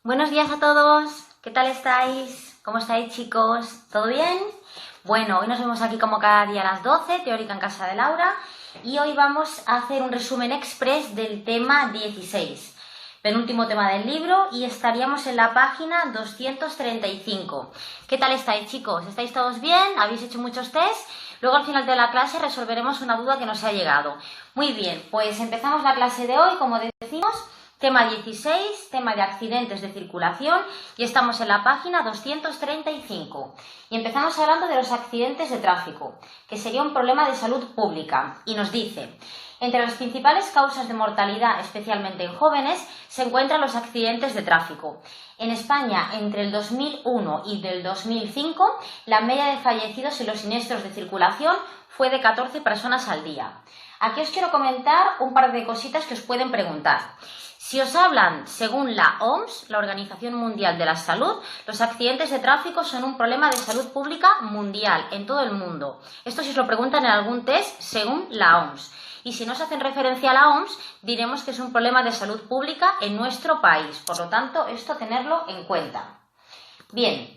Buenos días a todos, ¿qué tal estáis? ¿Cómo estáis, chicos? ¿Todo bien? Bueno, hoy nos vemos aquí como cada día a las 12, teórica en casa de Laura, y hoy vamos a hacer un resumen express del tema 16, penúltimo tema del libro, y estaríamos en la página 235. ¿Qué tal estáis, chicos? ¿Estáis todos bien? ¿Habéis hecho muchos test? Luego al final de la clase resolveremos una duda que nos ha llegado. Muy bien, pues empezamos la clase de hoy, como decimos. Tema 16, tema de accidentes de circulación, y estamos en la página 235. Y empezamos hablando de los accidentes de tráfico, que sería un problema de salud pública. Y nos dice, entre las principales causas de mortalidad, especialmente en jóvenes, se encuentran los accidentes de tráfico. En España, entre el 2001 y del 2005, la media de fallecidos en los siniestros de circulación fue de 14 personas al día. Aquí os quiero comentar un par de cositas que os pueden preguntar. Si os hablan, según la OMS, la Organización Mundial de la Salud, los accidentes de tráfico son un problema de salud pública mundial, en todo el mundo. Esto si os lo preguntan en algún test, según la OMS. Y si no se hacen referencia a la OMS, diremos que es un problema de salud pública en nuestro país. Por lo tanto, esto tenerlo en cuenta. Bien.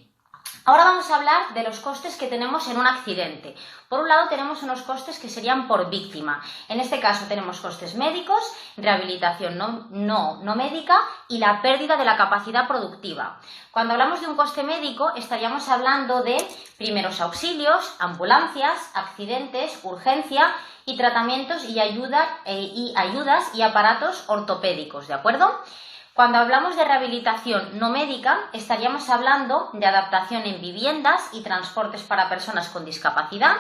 Ahora vamos a hablar de los costes que tenemos en un accidente. Por un lado tenemos unos costes que serían por víctima. En este caso tenemos costes médicos, rehabilitación no médica y la pérdida de la capacidad productiva. Cuando hablamos de un coste médico estaríamos hablando de primeros auxilios, ambulancias, accidentes, urgencia y tratamientos y ayudas y aparatos ortopédicos, ¿de acuerdo? Cuando hablamos de rehabilitación no médica, estaríamos hablando de adaptación en viviendas y transportes para personas con discapacidad,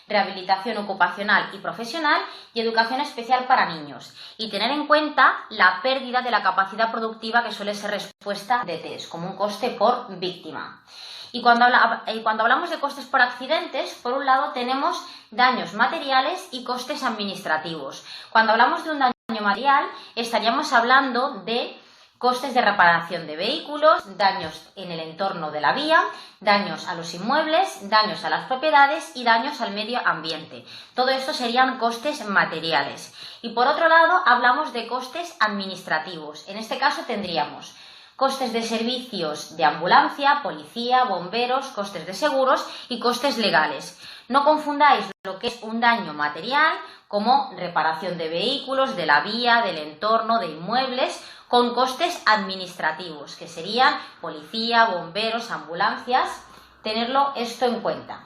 rehabilitación ocupacional y profesional y educación especial para niños. Y tener en cuenta la pérdida de la capacidad productiva que suele ser respuesta de test, como un coste por víctima. Y cuando hablamos de costes por accidentes, por un lado tenemos daños materiales y costes administrativos. Cuando hablamos de un daño material, estaríamos hablando de costes de reparación de vehículos, daños en el entorno de la vía, daños a los inmuebles, daños a las propiedades y daños al medio ambiente. Todo esto serían costes materiales. Y por otro lado, hablamos de costes administrativos. En este caso tendríamos costes de servicios de ambulancia, policía, bomberos, costes de seguros y costes legales. No confundáis lo que es un daño material como reparación de vehículos, de la vía, del entorno, de inmuebles, con costes administrativos, que serían policía, bomberos, ambulancias. Tenerlo esto en cuenta.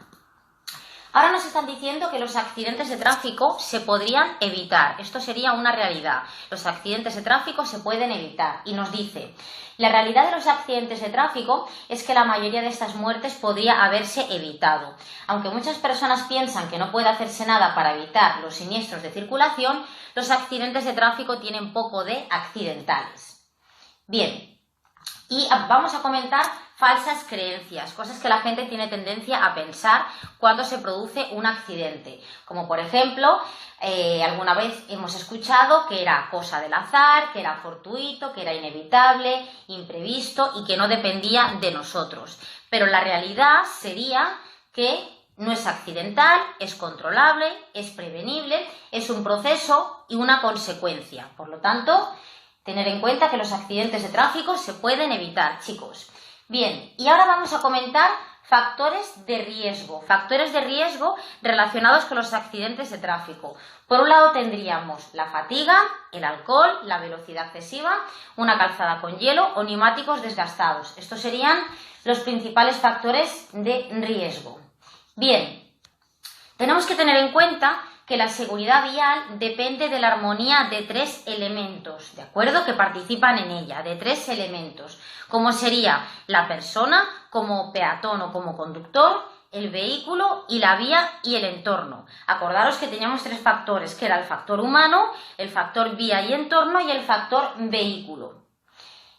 Ahora nos están diciendo que los accidentes de tráfico se podrían evitar. Esto sería una realidad. Los accidentes de tráfico se pueden evitar. Y nos dice, la realidad de los accidentes de tráfico es que la mayoría de estas muertes podría haberse evitado. Aunque muchas personas piensan que no puede hacerse nada para evitar los siniestros de circulación, los accidentes de tráfico tienen poco de accidentales. Bien, y vamos a comentar falsas creencias, cosas que la gente tiene tendencia a pensar cuando se produce un accidente. Como por ejemplo, alguna vez hemos escuchado que era cosa del azar, que era fortuito, que era inevitable, imprevisto y que no dependía de nosotros. Pero la realidad sería que no es accidental, es controlable, es prevenible, es un proceso y una consecuencia. Por lo tanto, tener en cuenta que los accidentes de tráfico se pueden evitar, chicos. Bien, y ahora vamos a comentar factores de riesgo relacionados con los accidentes de tráfico. Por un lado tendríamos la fatiga, el alcohol, la velocidad excesiva, una calzada con hielo o neumáticos desgastados. Estos serían los principales factores de riesgo. Bien, tenemos que tener en cuenta que la seguridad vial depende de la armonía de tres elementos, ¿de acuerdo? Que participan en ella, de tres elementos, como sería la persona como peatón o como conductor, el vehículo y la vía y el entorno. Acordaros que teníamos tres factores, que era el factor humano, el factor vía y entorno y el factor vehículo.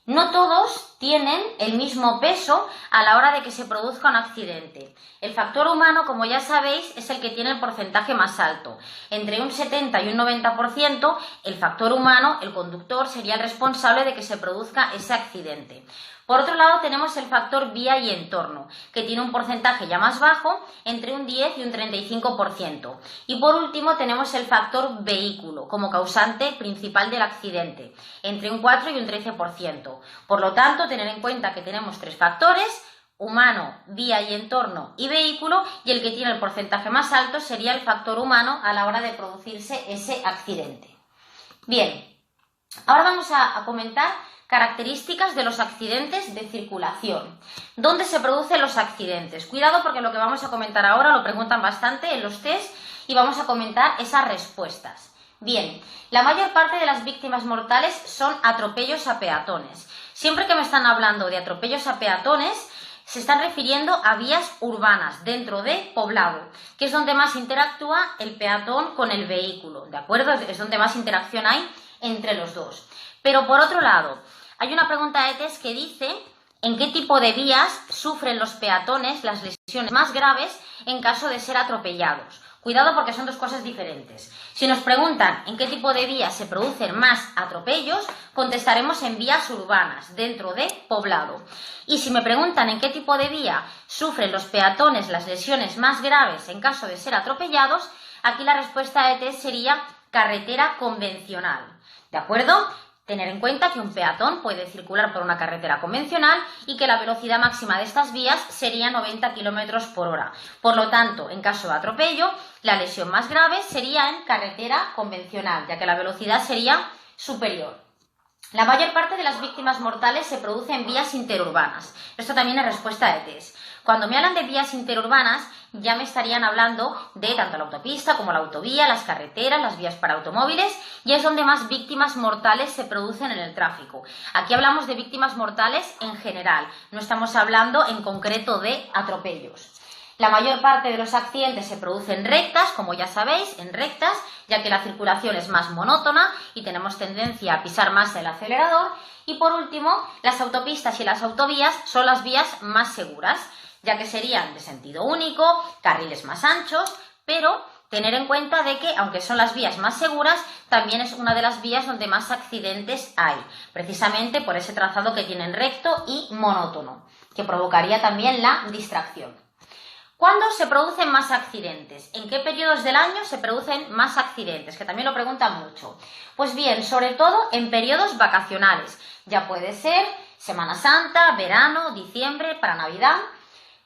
No todos tienen el mismo peso a la hora de que se produzca un accidente. El factor humano, como ya sabéis, es el que tiene el porcentaje más alto. Entre un 70 y un 90%, el factor humano, el conductor, sería el responsable de que se produzca ese accidente. Por otro lado, tenemos el factor vía y entorno, que tiene un porcentaje ya más bajo, entre un 10 y un 35%. Y por último, tenemos el factor vehículo, como causante principal del accidente, entre un 4 y un 13%. Por lo tanto, tener en cuenta que tenemos tres factores: humano, vía y entorno y vehículo, y el que tiene el porcentaje más alto sería el factor humano a la hora de producirse ese accidente. Bien, ahora vamos a comentar características de los accidentes de circulación. ¿Dónde se producen los accidentes? Cuidado, porque lo que vamos a comentar ahora lo preguntan bastante en los test y vamos a comentar esas respuestas. Bien, la mayor parte de las víctimas mortales son atropellos a peatones. Siempre que me están hablando de atropellos a peatones, se están refiriendo a vías urbanas dentro de poblado, que es donde más interactúa el peatón con el vehículo, ¿de acuerdo? Es donde más interacción hay entre los dos. Pero por otro lado, hay una pregunta de test que dice: ¿en qué tipo de vías sufren los peatones las lesiones más graves en caso de ser atropellados? Cuidado, porque son dos cosas diferentes. Si nos preguntan en qué tipo de vías se producen más atropellos, contestaremos en vías urbanas, dentro de poblado. Y si me preguntan en qué tipo de vía sufren los peatones las lesiones más graves en caso de ser atropellados, aquí la respuesta de test sería carretera convencional. ¿De acuerdo? Tener en cuenta que un peatón puede circular por una carretera convencional y que la velocidad máxima de estas vías sería 90 km por hora. Por lo tanto, en caso de atropello, la lesión más grave sería en carretera convencional, ya que la velocidad sería superior. La mayor parte de las víctimas mortales se produce en vías interurbanas. Esto también es respuesta de test. Cuando me hablan de vías interurbanas, ya me estarían hablando de tanto la autopista como la autovía, las carreteras, las vías para automóviles, y es donde más víctimas mortales se producen en el tráfico. Aquí hablamos de víctimas mortales en general, no estamos hablando en concreto de atropellos. La mayor parte de los accidentes se producen rectas, como ya sabéis, en rectas, ya que la circulación es más monótona y tenemos tendencia a pisar más el acelerador. Y por último, las autopistas y las autovías son las vías más seguras, ya que serían de sentido único, carriles más anchos, pero tener en cuenta de que, aunque son las vías más seguras, también es una de las vías donde más accidentes hay, precisamente por ese trazado que tienen recto y monótono, que provocaría también la distracción. ¿Cuándo se producen más accidentes? ¿En qué periodos del año se producen más accidentes? Que también lo preguntan mucho. Pues bien, sobre todo en periodos vacacionales. Ya puede ser Semana Santa, verano, diciembre, para Navidad.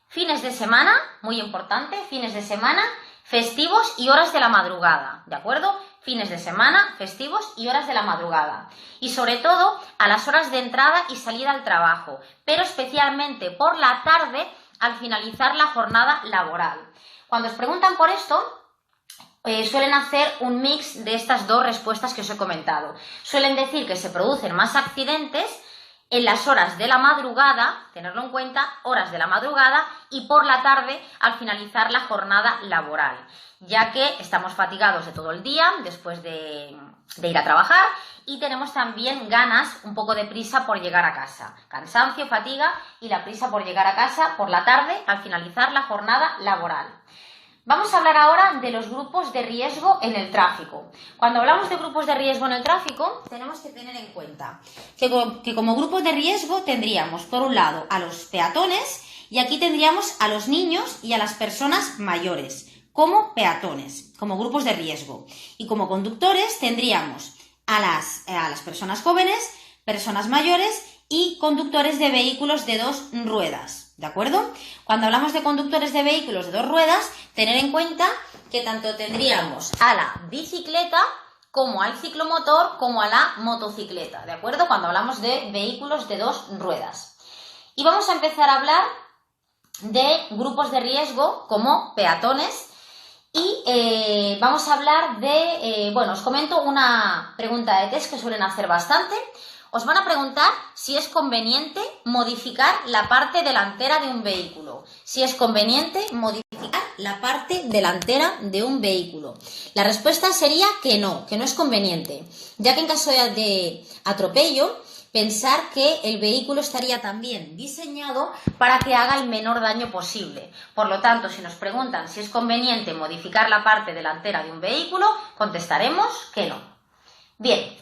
Fines de semana, muy importante, fines de semana, festivos y horas de la madrugada, ¿de acuerdo? Fines de semana, festivos y horas de la madrugada. Y sobre todo a las horas de entrada y salida al trabajo, pero especialmente por la tarde al finalizar la jornada laboral. Cuando os preguntan por esto, suelen hacer un mix de estas dos respuestas que os he comentado. Suelen decir que se producen más accidentes en las horas de la madrugada, tenerlo en cuenta, horas de la madrugada, y por la tarde al finalizar la jornada laboral, ya que estamos fatigados de todo el día después de ir a trabajar y tenemos también ganas, un poco de prisa por llegar a casa. Cansancio, fatiga y la prisa por llegar a casa por la tarde al finalizar la jornada laboral. Vamos a hablar ahora de los grupos de riesgo en el tráfico. Cuando hablamos de grupos de riesgo en el tráfico, tenemos que tener en cuenta que como grupos de riesgo tendríamos, por un lado, a los peatones, y aquí tendríamos a los niños y a las personas mayores, como peatones, como grupos de riesgo. Y como conductores tendríamos a las personas jóvenes, personas mayores y conductores de vehículos de dos ruedas, ¿de acuerdo? Cuando hablamos de conductores de vehículos de dos ruedas, tener en cuenta que tanto tendríamos a la bicicleta como al ciclomotor como a la motocicleta, ¿de acuerdo? Cuando hablamos de vehículos de dos ruedas. Y vamos a empezar a hablar de grupos de riesgo como peatones y vamos a hablar de, os comento una pregunta de test que suelen hacer bastante. Os van a preguntar si es conveniente modificar la parte delantera de un vehículo. Si es conveniente modificar la parte delantera de un vehículo. La respuesta sería que no es conveniente, ya que en caso de atropello, pensar que el vehículo estaría también diseñado para que haga el menor daño posible. Por lo tanto, si nos preguntan si es conveniente modificar la parte delantera de un vehículo, contestaremos que no. Bien.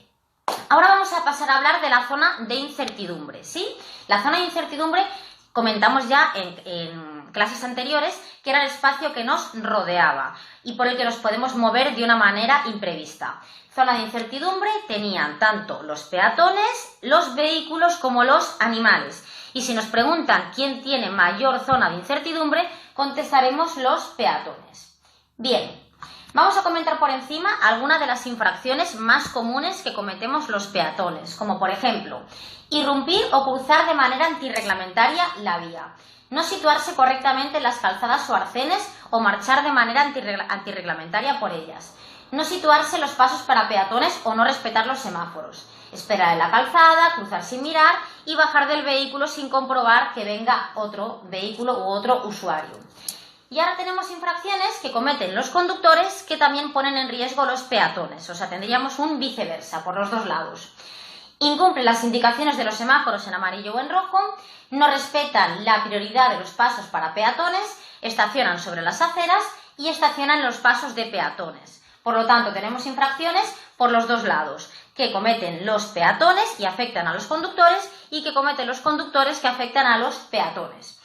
Ahora vamos a pasar a hablar de la zona de incertidumbre, ¿sí? La zona de incertidumbre comentamos ya en clases anteriores que era el espacio que nos rodeaba y por el que nos podemos mover de una manera imprevista. Zona de incertidumbre tenían tanto los peatones, los vehículos como los animales. Y si nos preguntan quién tiene mayor zona de incertidumbre, contestaremos los peatones. Bien, vamos a comentar por encima algunas de las infracciones más comunes que cometemos los peatones, como por ejemplo, irrumpir o cruzar de manera antirreglamentaria la vía, no situarse correctamente en las calzadas o arcenes o marchar de manera antirreglamentaria por ellas, no situarse en los pasos para peatones o no respetar los semáforos, esperar en la calzada, cruzar sin mirar y bajar del vehículo sin comprobar que venga otro vehículo u otro usuario. Y ahora tenemos infracciones que cometen los conductores que también ponen en riesgo los peatones, o sea, tendríamos un viceversa por los dos lados. Incumplen las indicaciones de los semáforos en amarillo o en rojo, no respetan la prioridad de los pasos para peatones, estacionan sobre las aceras y estacionan en los pasos de peatones. Por lo tanto, tenemos infracciones por los dos lados, que cometen los peatones y afectan a los conductores y que cometen los conductores que afectan a los peatones.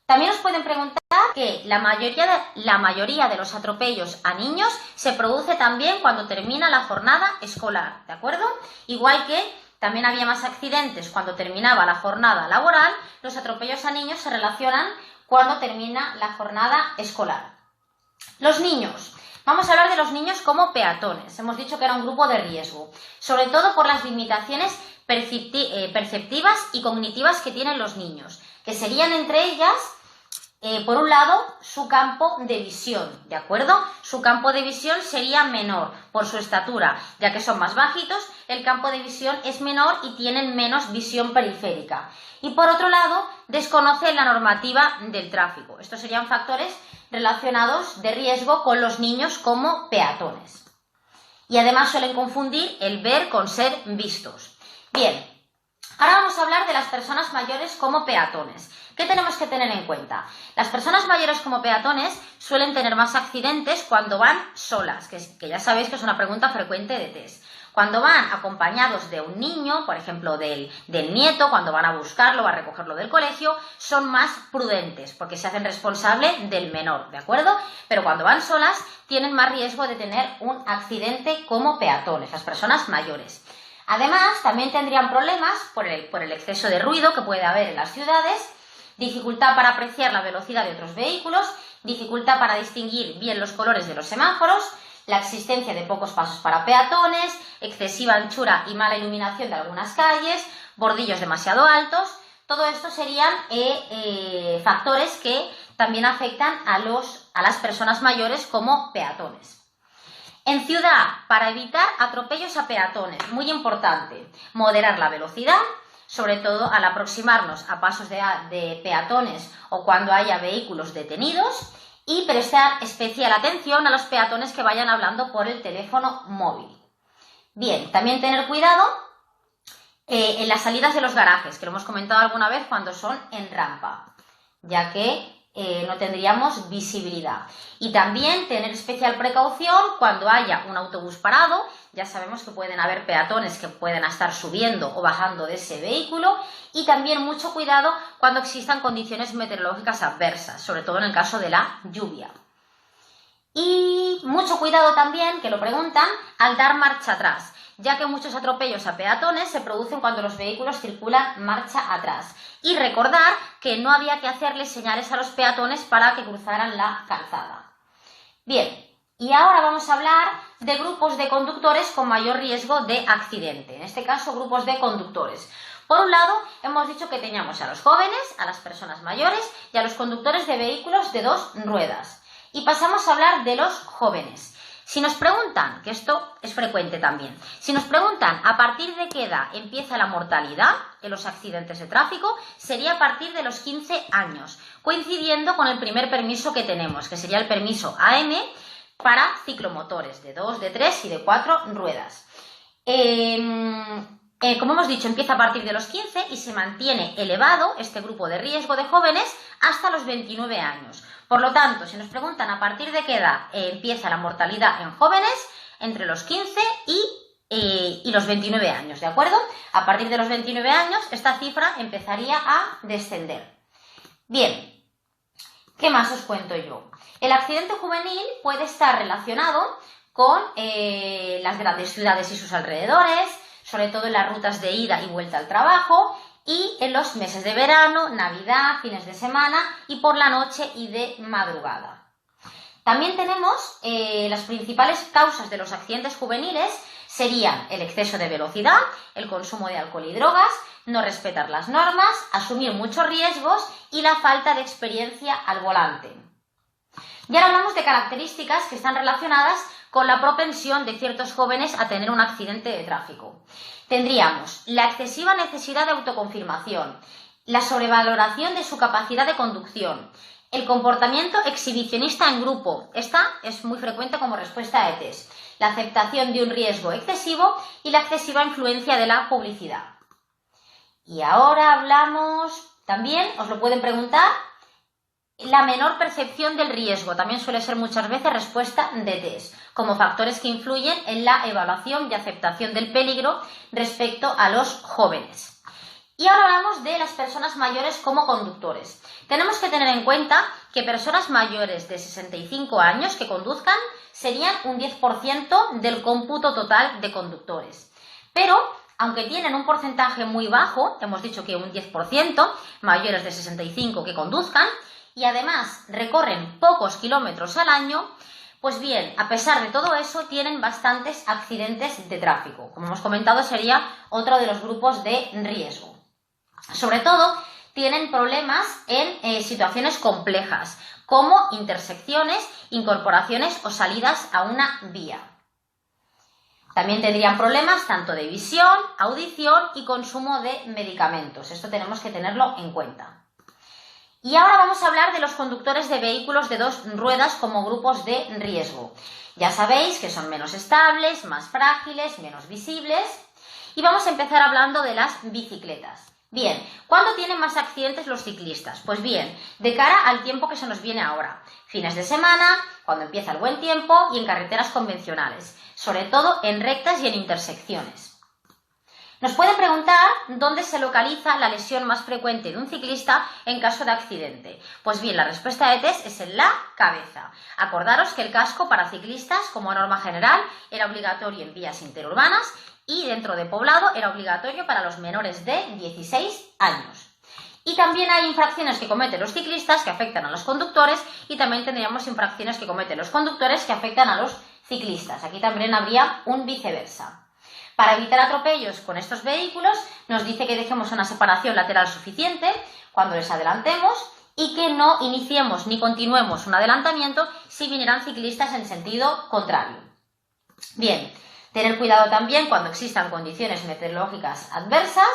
También nos pueden preguntar que la mayoría de los atropellos a niños se produce también cuando termina la jornada escolar, ¿de acuerdo? Igual que también había más accidentes cuando terminaba la jornada laboral, los atropellos a niños se relacionan cuando termina la jornada escolar. Los niños. Vamos a hablar de los niños como peatones. Hemos dicho que era un grupo de riesgo, sobre todo por las limitaciones perceptivas y cognitivas que tienen los niños, que serían entre ellas, por un lado, su campo de visión, ¿de acuerdo? Su campo de visión sería menor por su estatura, ya que son más bajitos, el campo de visión es menor y tienen menos visión periférica. Y por otro lado, desconocen la normativa del tráfico. Estos serían factores relacionados de riesgo con los niños como peatones. Y además suelen confundir el ver con ser vistos. Bien, ahora vamos a hablar de las personas mayores como peatones. ¿Qué tenemos que tener en cuenta? Las personas mayores como peatones suelen tener más accidentes cuando van solas, que ya sabéis que es una pregunta frecuente de test. Cuando van acompañados de un niño, por ejemplo del nieto, cuando van a buscarlo o a recogerlo del colegio, son más prudentes porque se hacen responsable del menor, ¿de acuerdo? Pero cuando van solas tienen más riesgo de tener un accidente como peatones, las personas mayores. Además, también tendrían problemas por el exceso de ruido que puede haber en las ciudades, dificultad para apreciar la velocidad de otros vehículos, dificultad para distinguir bien los colores de los semáforos, la existencia de pocos pasos para peatones, excesiva anchura y mala iluminación de algunas calles, bordillos demasiado altos. Todo esto serían factores que también afectan a las personas mayores como peatones. En ciudad, para evitar atropellos a peatones, muy importante, moderar la velocidad, sobre todo al aproximarnos a pasos de peatones o cuando haya vehículos detenidos, y prestar especial atención a los peatones que vayan hablando por el teléfono móvil. Bien, también tener cuidado en las salidas de los garajes, que lo hemos comentado alguna vez cuando son en rampa, ya que no tendríamos visibilidad. Y también tener especial precaución cuando haya un autobús parado. Ya sabemos que pueden haber peatones que pueden estar subiendo o bajando de ese vehículo. Y también mucho cuidado cuando existan condiciones meteorológicas adversas, sobre todo en el caso de la lluvia. Y mucho cuidado también, que lo preguntan, al dar marcha atrás, ya que muchos atropellos a peatones se producen cuando los vehículos circulan marcha atrás. Y recordar que no había que hacerles señales a los peatones para que cruzaran la calzada. Bien, y ahora vamos a hablar de grupos de conductores con mayor riesgo de accidente, en este caso grupos de conductores. Por un lado, hemos dicho que teníamos a los jóvenes, a las personas mayores y a los conductores de vehículos de dos ruedas. Y pasamos a hablar de los jóvenes. Si nos preguntan, que esto es frecuente también, si nos preguntan a partir de qué edad empieza la mortalidad en los accidentes de tráfico, sería a partir de los 15 años, coincidiendo con el primer permiso que tenemos, que sería el permiso AM para ciclomotores de 2, de 3 y de 4 ruedas. Como hemos dicho, empieza a partir de los 15 y se mantiene elevado este grupo de riesgo de jóvenes hasta los 29 años. Por lo tanto, si nos preguntan a partir de qué edad empieza la mortalidad en jóvenes, entre los 15 y los 29 años, ¿de acuerdo? A partir de los 29 años, esta cifra empezaría a descender. Bien, ¿qué más os cuento yo? El accidente juvenil puede estar relacionado con las grandes ciudades y sus alrededores, sobre todo en las rutas de ida y vuelta al trabajo, y en los meses de verano, Navidad, fines de semana y por la noche y de madrugada. También tenemos las principales causas de los accidentes juveniles serían el exceso de velocidad, el consumo de alcohol y drogas, no respetar las normas, asumir muchos riesgos y la falta de experiencia al volante. Y ahora hablamos de características que están relacionadas con la propensión de ciertos jóvenes a tener un accidente de tráfico. Tendríamos la excesiva necesidad de autoconfirmación, la sobrevaloración de su capacidad de conducción, el comportamiento exhibicionista en grupo, esta es muy frecuente como respuesta a test, la aceptación de un riesgo excesivo y la excesiva influencia de la publicidad. Y ahora hablamos, también os lo pueden preguntar, la menor percepción del riesgo, también suele ser muchas veces respuesta de test, como factores que influyen en la evaluación y aceptación del peligro respecto a los jóvenes. Y ahora hablamos de las personas mayores como conductores. Tenemos que tener en cuenta que personas mayores de 65 años que conduzcan serían un 10% del cómputo total de conductores. Pero, aunque tienen un porcentaje muy bajo, hemos dicho que un 10% mayores de 65 que conduzcan, y además recorren pocos kilómetros al año, pues bien, a pesar de todo eso, tienen bastantes accidentes de tráfico. Como hemos comentado, sería otro de los grupos de riesgo. Sobre todo, tienen problemas en situaciones complejas, como intersecciones, incorporaciones o salidas a una vía. También tendrían problemas tanto de visión, audición y consumo de medicamentos. Esto tenemos que tenerlo en cuenta. Y ahora vamos a hablar de los conductores de vehículos de dos ruedas como grupos de riesgo. Ya sabéis que son menos estables, más frágiles, menos visibles. Y vamos a empezar hablando de las bicicletas. Bien, ¿cuándo tienen más accidentes los ciclistas? Pues bien, de cara al tiempo que se nos viene ahora. Fines de semana, cuando empieza el buen tiempo y en carreteras convencionales. Sobre todo en rectas y en intersecciones. Nos pueden preguntar dónde se localiza la lesión más frecuente de un ciclista en caso de accidente. Pues bien, la respuesta de test es en la cabeza. Acordaros que el casco para ciclistas, como norma general, era obligatorio en vías interurbanas y dentro de poblado era obligatorio para los menores de 16 años. Y también hay infracciones que cometen los ciclistas que afectan a los conductores y también tendríamos infracciones que cometen los conductores que afectan a los ciclistas. Aquí también habría un viceversa. Para evitar atropellos con estos vehículos, nos dice que dejemos una separación lateral suficiente cuando les adelantemos y que no iniciemos ni continuemos un adelantamiento si vinieran ciclistas en sentido contrario. Bien, tener cuidado también cuando existan condiciones meteorológicas adversas.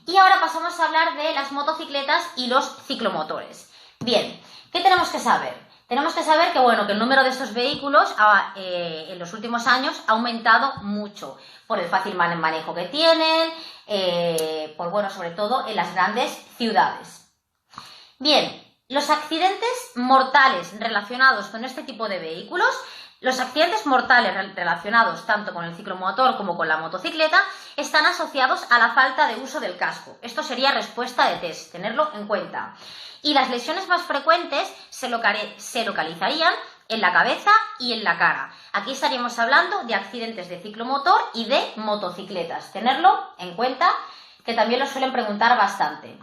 Y ahora pasamos a hablar de las motocicletas y los ciclomotores. Bien, ¿qué tenemos que saber? Tenemos que saber que, que el número de estos vehículos en los últimos años ha aumentado mucho por el fácil manejo que tienen, sobre todo en las grandes ciudades. Bien, los accidentes mortales relacionados con este tipo de vehículos, los accidentes mortales relacionados tanto con el ciclomotor como con la motocicleta están asociados a la falta de uso del casco. Esto sería respuesta de test, tenerlo en cuenta. Y las lesiones más frecuentes se localizarían en la cabeza y en la cara. Aquí estaríamos hablando de accidentes de ciclomotor y de motocicletas. Tenerlo en cuenta, que también lo suelen preguntar bastante.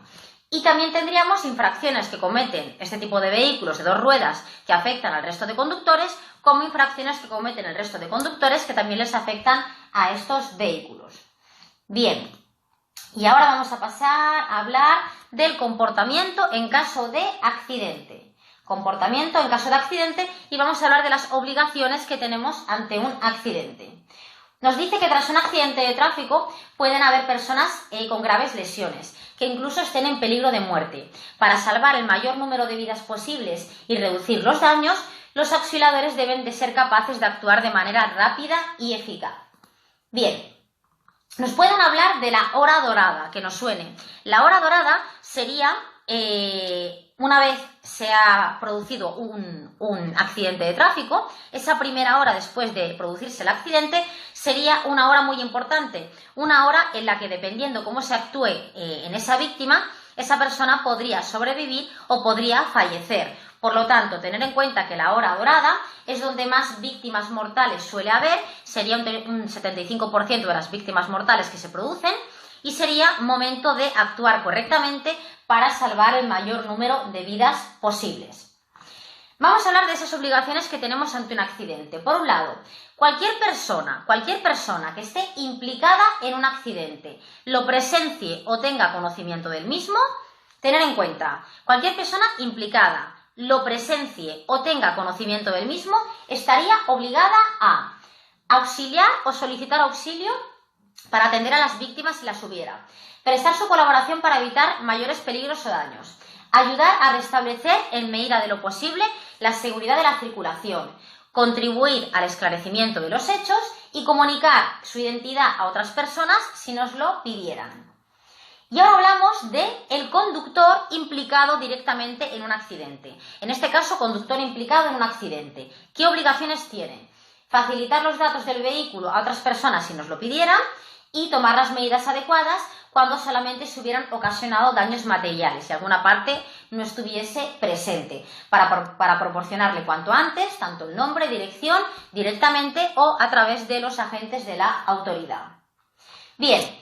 Y también tendríamos infracciones que cometen este tipo de vehículos de dos ruedas que afectan al resto de conductores, como infracciones que cometen el resto de conductores que también les afectan a estos vehículos. Bien, y ahora vamos a pasar a hablar del comportamiento en caso de accidente. Comportamiento en caso de accidente y vamos a hablar de las obligaciones que tenemos ante un accidente. Nos dice que tras un accidente de tráfico pueden haber personas con graves lesiones, que incluso estén en peligro de muerte. Para salvar el mayor número de vidas posibles y reducir los daños, los auxiliadores deben de ser capaces de actuar de manera rápida y eficaz. Bien, nos pueden hablar de la hora dorada, que nos suene. La hora dorada sería una vez se ha producido un accidente de tráfico, esa primera hora después de producirse el accidente sería una hora muy importante, una hora en la que dependiendo cómo se actúe en esa víctima, esa persona podría sobrevivir o podría fallecer, Por lo tanto, tener en cuenta que la hora dorada es donde más víctimas mortales suele haber, sería un 75% de las víctimas mortales que se producen, y sería momento de actuar correctamente para salvar el mayor número de vidas posibles. Vamos a hablar de esas obligaciones que tenemos ante un accidente. Por un lado, cualquier persona que esté implicada en un accidente, lo presencie o tenga conocimiento del mismo, tener en cuenta, cualquier persona implicada, lo presencie o tenga conocimiento del mismo, estaría obligada a auxiliar o solicitar auxilio para atender a las víctimas si las hubiera, prestar su colaboración para evitar mayores peligros o daños, ayudar a restablecer en medida de lo posible la seguridad de la circulación, contribuir al esclarecimiento de los hechos y comunicar su identidad a otras personas si nos lo pidieran. Y ahora hablamos del conductor implicado directamente en un accidente. En este caso, conductor implicado en un accidente. ¿Qué obligaciones tiene? Facilitar los datos del vehículo a otras personas si nos lo pidieran y tomar las medidas adecuadas cuando solamente se hubieran ocasionado daños materiales y alguna parte no estuviese presente, para proporcionarle cuanto antes tanto el nombre, dirección, directamente o a través de los agentes de la autoridad. Bien,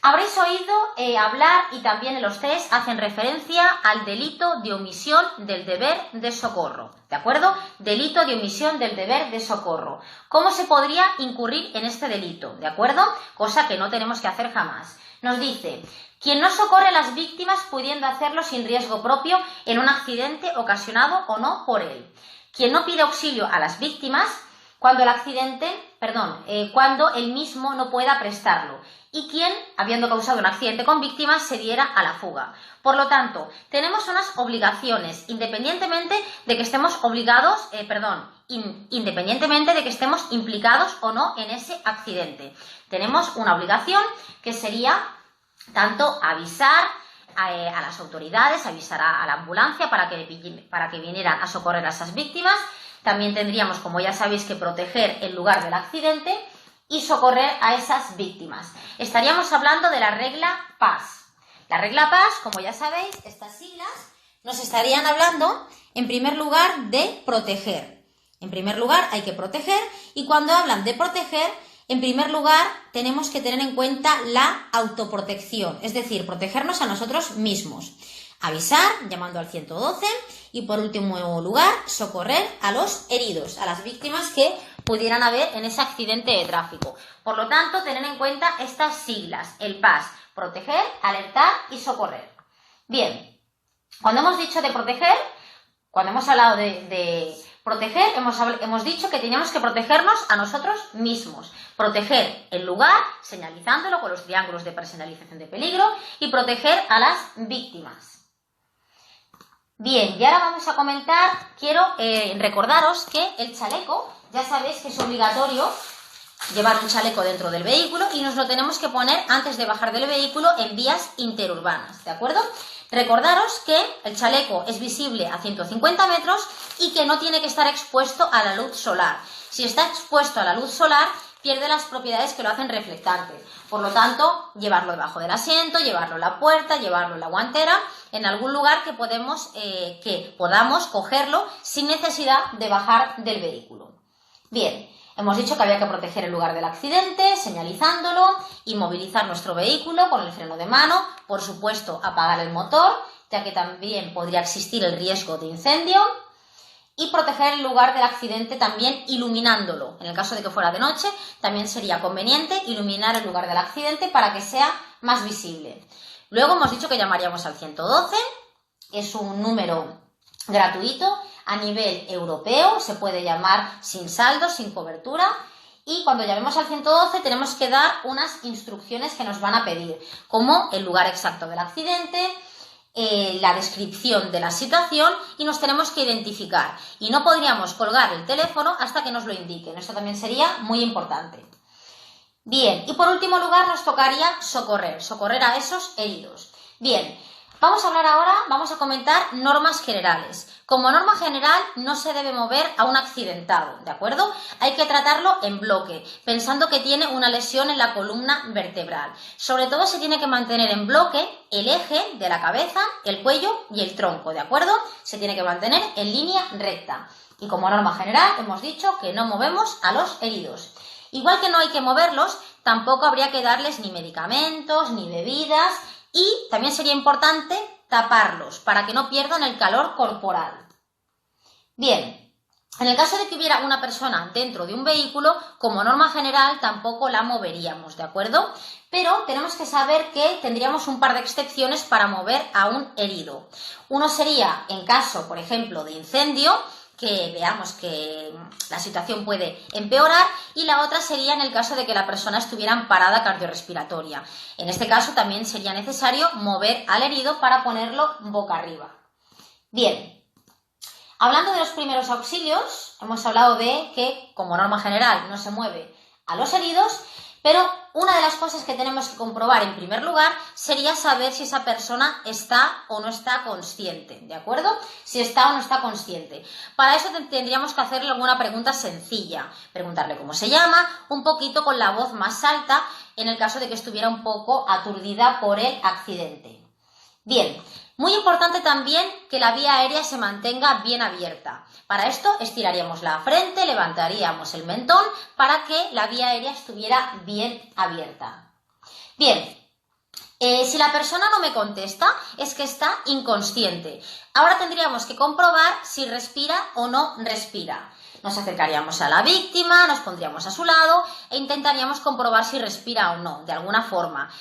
habréis oído hablar y también en los test hacen referencia al delito de omisión del deber de socorro, ¿de acuerdo? Delito de omisión del deber de socorro. ¿Cómo se podría incurrir en este delito? ¿De acuerdo? Cosa que no tenemos que hacer jamás. Nos dice, quien no socorre a las víctimas pudiendo hacerlo sin riesgo propio en un accidente ocasionado o no por él. Quien no pide auxilio a las víctimas cuando el mismo no pueda prestarlo. Y quien, habiendo causado un accidente con víctimas, se diera a la fuga. Por lo tanto, tenemos unas obligaciones, independientemente de que estemos independientemente de que estemos implicados o no en ese accidente. Tenemos una obligación que sería tanto avisar a las autoridades, avisar a la ambulancia para que vinieran a socorrer a esas víctimas. También tendríamos, como ya sabéis, que proteger el lugar del accidente y socorrer a esas víctimas. Estaríamos hablando de la regla PAS. La regla PAS, como ya sabéis, estas siglas nos estarían hablando, en primer lugar, de proteger. En primer lugar, hay que proteger, y cuando hablan de proteger, en primer lugar, tenemos que tener en cuenta la autoprotección, es decir, protegernos a nosotros mismos. Avisar, llamando al 112, y por último lugar, socorrer a los heridos, a las víctimas que pudieran haber en ese accidente de tráfico. Por lo tanto, tener en cuenta estas siglas, el PAS, proteger, alertar y socorrer. Bien, cuando hemos dicho de proteger, cuando hemos hablado de proteger, hemos dicho que teníamos que protegernos a nosotros mismos. Proteger el lugar, señalizándolo con los triángulos de personalización de peligro, y proteger a las víctimas. Bien, y ahora vamos a comentar, quiero recordaros que el chaleco, ya sabéis que es obligatorio llevar un chaleco dentro del vehículo y nos lo tenemos que poner antes de bajar del vehículo en vías interurbanas, ¿de acuerdo? Recordaros que el chaleco es visible a 150 metros y que no tiene que estar expuesto a la luz solar. Si está expuesto a la luz solar, pierde las propiedades que lo hacen reflectante. Por lo tanto, llevarlo debajo del asiento, llevarlo en la puerta, llevarlo en la guantera, en algún lugar que podamos cogerlo sin necesidad de bajar del vehículo. Bien, hemos dicho que había que proteger el lugar del accidente, señalizándolo, inmovilizar nuestro vehículo con el freno de mano, por supuesto apagar el motor, ya que también podría existir el riesgo de incendio, y proteger el lugar del accidente también iluminándolo. En el caso de que fuera de noche, también sería conveniente iluminar el lugar del accidente para que sea más visible. Luego hemos dicho que llamaríamos al 112, es un número gratuito a nivel europeo, se puede llamar sin saldo, sin cobertura, y cuando llamemos al 112 tenemos que dar unas instrucciones que nos van a pedir, como el lugar exacto del accidente, la descripción de la situación, y nos tenemos que identificar. Y no podríamos colgar el teléfono hasta que nos lo indiquen. Esto también sería muy importante. Bien, y por último lugar nos tocaría socorrer a esos heridos. Bien, vamos a hablar ahora, vamos a comentar normas generales. Como norma general, no se debe mover a un accidentado, ¿de acuerdo? Hay que tratarlo en bloque, pensando que tiene una lesión en la columna vertebral. Sobre todo se tiene que mantener en bloque el eje de la cabeza, el cuello y el tronco, ¿de acuerdo? Se tiene que mantener en línea recta. Y como norma general, hemos dicho que no movemos a los heridos. Igual que no hay que moverlos, tampoco habría que darles ni medicamentos, ni bebidas, y también sería importante taparlos para que no pierdan el calor corporal. Bien, en el caso de que hubiera una persona dentro de un vehículo, como norma general tampoco la moveríamos, ¿de acuerdo? Pero tenemos que saber que tendríamos un par de excepciones para mover a un herido. Uno sería en caso, por ejemplo, de incendio, que veamos que la situación puede empeorar, y la otra sería en el caso de que la persona estuviera en parada cardiorrespiratoria. En este caso también sería necesario mover al herido para ponerlo boca arriba. Bien, hablando de los primeros auxilios, hemos hablado de que como norma general no se mueve a los heridos, pero una de las cosas que tenemos que comprobar en primer lugar sería saber si esa persona está o no está consciente, ¿de acuerdo? Si está o no está consciente. Para eso tendríamos que hacerle alguna pregunta sencilla, preguntarle cómo se llama, un poquito con la voz más alta, en el caso de que estuviera un poco aturdida por el accidente. Bien, muy importante también que la vía aérea se mantenga bien abierta. Para esto estiraríamos la frente, levantaríamos el mentón para que la vía aérea estuviera bien abierta. Bien, si la persona no me contesta es que está inconsciente. Ahora tendríamos que comprobar si respira o no respira. Nos acercaríamos a la víctima, nos pondríamos a su lado e intentaríamos comprobar si respira o no, de alguna forma,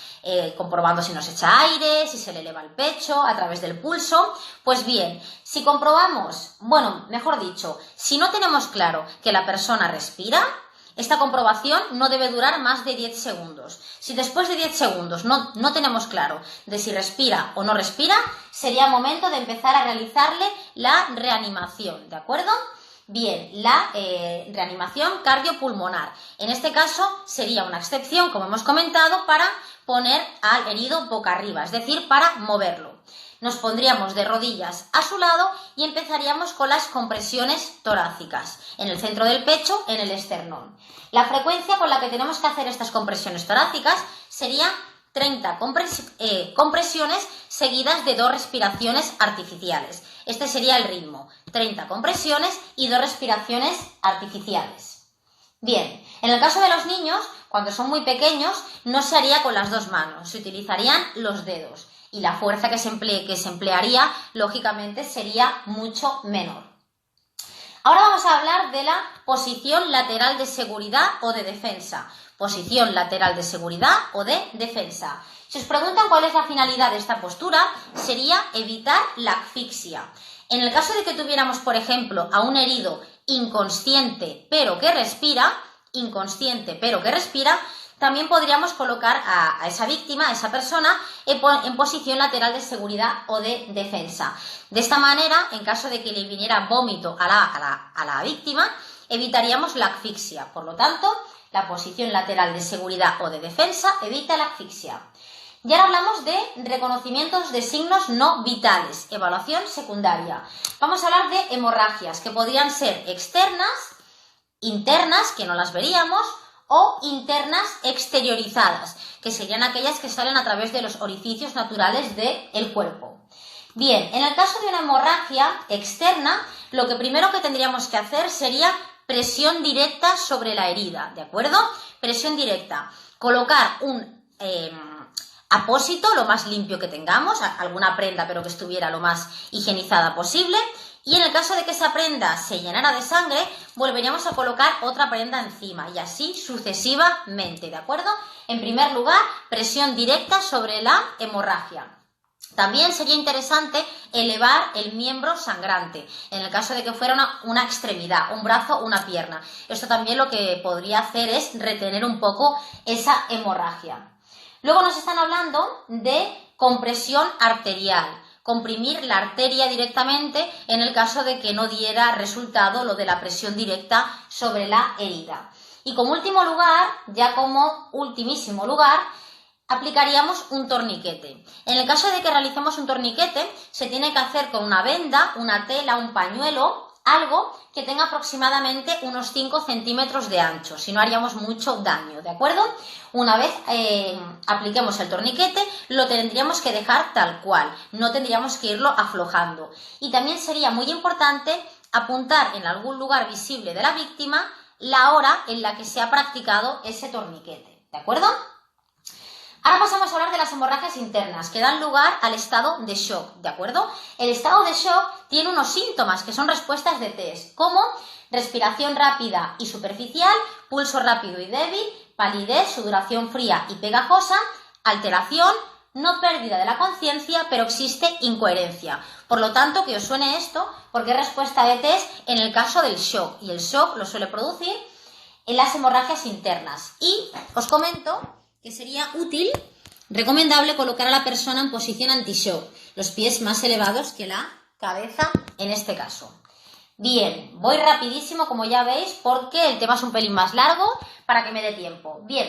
comprobando si nos echa aire, si se le eleva el pecho a través del pulso. Pues bien, si comprobamos, bueno, mejor dicho, si no tenemos claro que la persona respira, esta comprobación no debe durar más de 10 segundos. Si después de 10 segundos no tenemos claro de si respira o no respira, sería momento de empezar a realizarle la reanimación, ¿de acuerdo? Bien, la reanimación cardiopulmonar. En este caso sería una excepción, como hemos comentado, para poner al herido boca arriba, es decir, para moverlo. Nos pondríamos de rodillas a su lado y empezaríamos con las compresiones torácicas, en el centro del pecho, en el esternón. La frecuencia con la que tenemos que hacer estas compresiones torácicas sería 30 compresiones seguidas de 2 respiraciones artificiales. Este sería el ritmo, 30 compresiones y 2 respiraciones artificiales. Bien, en el caso de los niños, cuando son muy pequeños, no se haría con las 2 manos, se utilizarían los dedos y la fuerza que se emplearía, lógicamente, sería mucho menor. Ahora vamos a hablar de la posición lateral de seguridad o de defensa. Posición lateral de seguridad o de defensa. Si os preguntan cuál es la finalidad de esta postura, sería evitar la asfixia. En el caso de que tuviéramos, por ejemplo, a un herido inconsciente pero que respira, también podríamos colocar a esa víctima, a esa persona, en posición lateral de seguridad o de defensa. De esta manera, en caso de que le viniera vómito a la víctima, evitaríamos la asfixia. Por lo tanto, la posición lateral de seguridad o de defensa evita la asfixia. Y ahora hablamos de reconocimientos de signos no vitales, evaluación secundaria. Vamos a hablar de hemorragias, que podrían ser externas, internas, que no las veríamos, o internas exteriorizadas, que serían aquellas que salen a través de los orificios naturales del cuerpo. Bien, en el caso de una hemorragia externa, lo que primero que tendríamos que hacer sería presión directa sobre la herida, ¿de acuerdo? Presión directa. Colocar un apósito lo más limpio que tengamos, alguna prenda pero que estuviera lo más higienizada posible, y en el caso de que esa prenda se llenara de sangre, volveríamos a colocar otra prenda encima y así sucesivamente, ¿de acuerdo? En primer lugar, presión directa sobre la hemorragia. También sería interesante elevar el miembro sangrante, en el caso de que fuera una extremidad, un brazo o una pierna. Esto también lo que podría hacer es retener un poco esa hemorragia. Luego nos están hablando de compresión arterial. Comprimir la arteria directamente en el caso de que no diera resultado lo de la presión directa sobre la herida. Y como último lugar, ya como ultimísimo lugar, aplicaríamos un torniquete. En el caso de que realicemos un torniquete, se tiene que hacer con una venda, una tela, un pañuelo, algo que tenga aproximadamente unos 5 centímetros de ancho, si no haríamos mucho daño, ¿de acuerdo? Una vez apliquemos el torniquete, lo tendríamos que dejar tal cual, no tendríamos que irlo aflojando. Y también sería muy importante apuntar en algún lugar visible de la víctima la hora en la que se ha practicado ese torniquete, ¿de acuerdo? Ahora pasamos a hablar de las hemorragias internas, que dan lugar al estado de shock, ¿de acuerdo? El estado de shock tiene unos síntomas que son respuestas de test, como respiración rápida y superficial, pulso rápido y débil, palidez, sudoración fría y pegajosa, alteración, no pérdida de la conciencia, pero existe incoherencia. Por lo tanto, que os suene esto, porque es respuesta de test en el caso del shock, y el shock lo suele producir en las hemorragias internas. Y os comento que sería útil, recomendable colocar a la persona en posición anti-shock, los pies más elevados que la cabeza en este caso. Bien, voy rapidísimo como ya veis porque el tema es un pelín más largo para que me dé tiempo. Bien,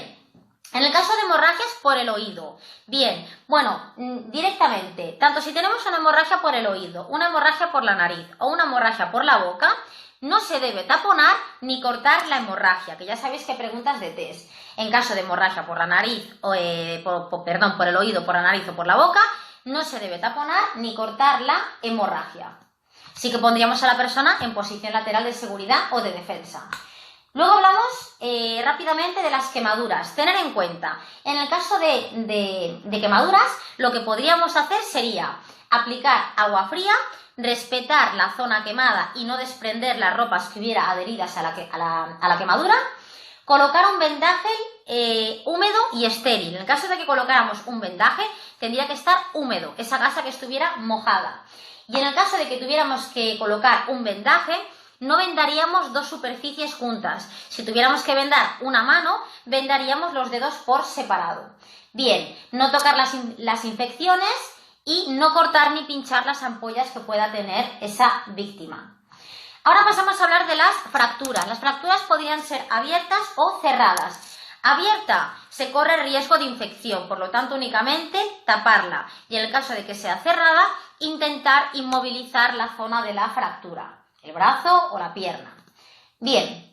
en el caso de hemorragias por el oído, bien, bueno, directamente, tanto si tenemos una hemorragia por el oído, una hemorragia por la nariz o una hemorragia por la boca, no se debe taponar ni cortar la hemorragia, que ya sabéis que preguntas de test. En caso de hemorragia por la nariz, por el oído, por la nariz o por la boca, no se debe taponar ni cortar la hemorragia. Sí que pondríamos a la persona en posición lateral de seguridad o de defensa. Luego hablamos rápidamente de las quemaduras. Tener en cuenta, en el caso de quemaduras, lo que podríamos hacer sería aplicar agua fría, respetar la zona quemada y no desprender las ropas que hubiera adheridas a la quemadura, colocar un vendaje húmedo y estéril. En el caso de que colocáramos un vendaje, tendría que estar húmedo, esa gasa que estuviera mojada. Y en el caso de que tuviéramos que colocar un vendaje, no vendaríamos dos superficies juntas. Si tuviéramos que vendar una mano, vendaríamos los dedos por separado. Bien, no tocar las infecciones y no cortar ni pinchar las ampollas que pueda tener esa víctima. Ahora pasamos a hablar de las fracturas. Las fracturas podrían ser abiertas o cerradas. Abierta, se corre riesgo de infección, por lo tanto únicamente taparla. Y en el caso de que sea cerrada, intentar inmovilizar la zona de la fractura, el brazo o la pierna. Bien.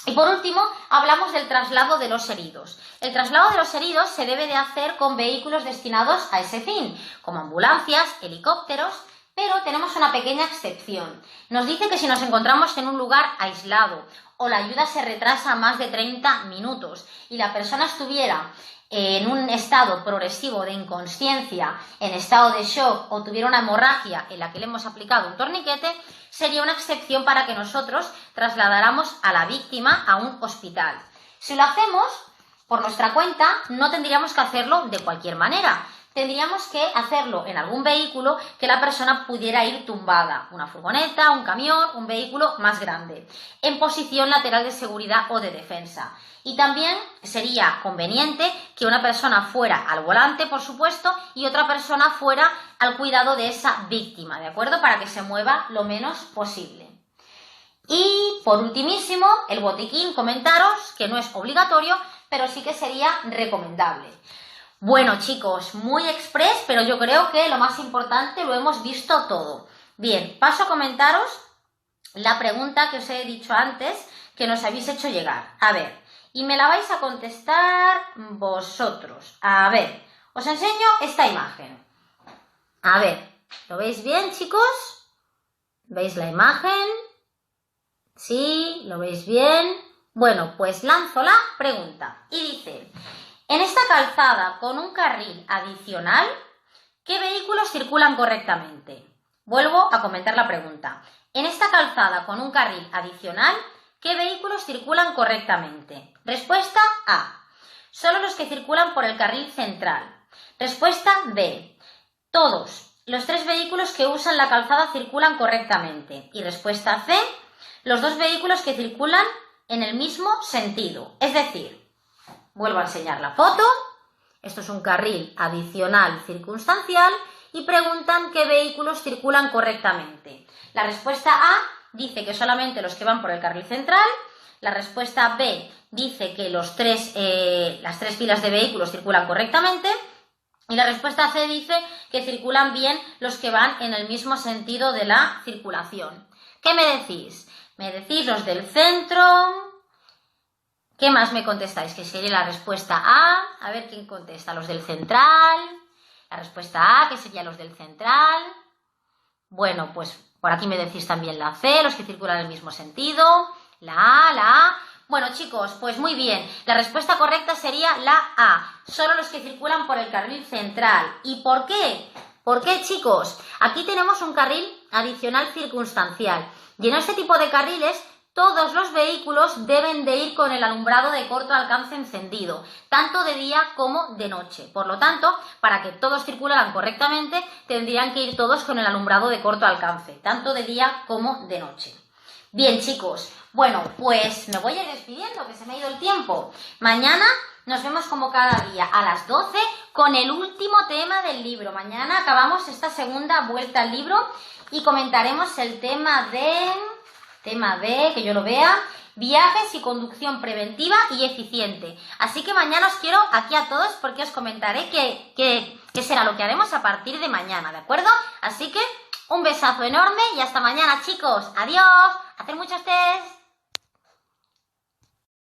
Y por último, hablamos del traslado de los heridos. El traslado de los heridos se debe de hacer con vehículos destinados a ese fin, como ambulancias, helicópteros, pero tenemos una pequeña excepción. Nos dice que si nos encontramos en un lugar aislado o la ayuda se retrasa más de 30 minutos y la persona estuviera en un estado progresivo de inconsciencia, en estado de shock o tuviera una hemorragia en la que le hemos aplicado un torniquete, sería una excepción para que nosotros trasladáramos a la víctima a un hospital. Si lo hacemos por nuestra cuenta, no tendríamos que hacerlo de cualquier manera. Tendríamos que hacerlo en algún vehículo que la persona pudiera ir tumbada, una furgoneta, un camión, un vehículo más grande, en posición lateral de seguridad o de defensa. Y también sería conveniente que una persona fuera al volante, por supuesto, y otra persona fuera al cuidado de esa víctima, ¿de acuerdo? Para que se mueva lo menos posible. Y por ultimísimo, el botiquín, comentaros que no es obligatorio, pero sí que sería recomendable. Bueno, chicos, muy express, pero yo creo que lo más importante lo hemos visto todo. Bien, paso a comentaros la pregunta que os he dicho antes, que nos habéis hecho llegar. A ver, y me la vais a contestar vosotros. A ver, os enseño esta imagen. A ver, ¿lo veis bien, chicos? ¿Veis la imagen? ¿Sí? ¿Lo veis bien? Bueno, pues lanzo la pregunta y dice: en esta calzada con un carril adicional, ¿qué vehículos circulan correctamente? Vuelvo a comentar la pregunta. En esta calzada con un carril adicional, ¿qué vehículos circulan correctamente? Respuesta A. Solo los que circulan por el carril central. Respuesta B. Todos los 3 vehículos que usan la calzada circulan correctamente. Y respuesta C. Los 2 vehículos que circulan en el mismo sentido. Es decir, vuelvo a enseñar la foto. Esto es un carril adicional circunstancial y preguntan qué vehículos circulan correctamente. La respuesta A dice que solamente los que van por el carril central. La respuesta B dice que las tres filas de vehículos circulan correctamente. Y la respuesta C dice que circulan bien los que van en el mismo sentido de la circulación. ¿Qué me decís? Me decís los del centro. ¿Qué más me contestáis? Que sería la respuesta A. A ver quién contesta. Los del central. La respuesta A, que sería los del central. Bueno, pues por aquí me decís también la C, los que circulan en el mismo sentido. La A. Bueno, chicos, pues muy bien. La respuesta correcta sería la A. Solo los que circulan por el carril central. ¿Y por qué? ¿Por qué, chicos? Aquí tenemos un carril adicional circunstancial. Y en este tipo de carriles, todos los vehículos deben de ir con el alumbrado de corto alcance encendido, tanto de día como de noche. Por lo tanto, para que todos circularan correctamente, tendrían que ir todos con el alumbrado de corto alcance, tanto de día como de noche. Bien, chicos, bueno, pues me voy a ir despidiendo, que se me ha ido el tiempo. Mañana nos vemos como cada día a las 12 con el último tema del libro. Mañana acabamos esta segunda vuelta al libro y comentaremos el tema B, que yo lo vea, viajes y conducción preventiva y eficiente. Así que mañana os quiero aquí a todos porque os comentaré qué será lo que haremos a partir de mañana, ¿de acuerdo? Así que un besazo enorme y hasta mañana, chicos. Adiós. Hacer muchos test.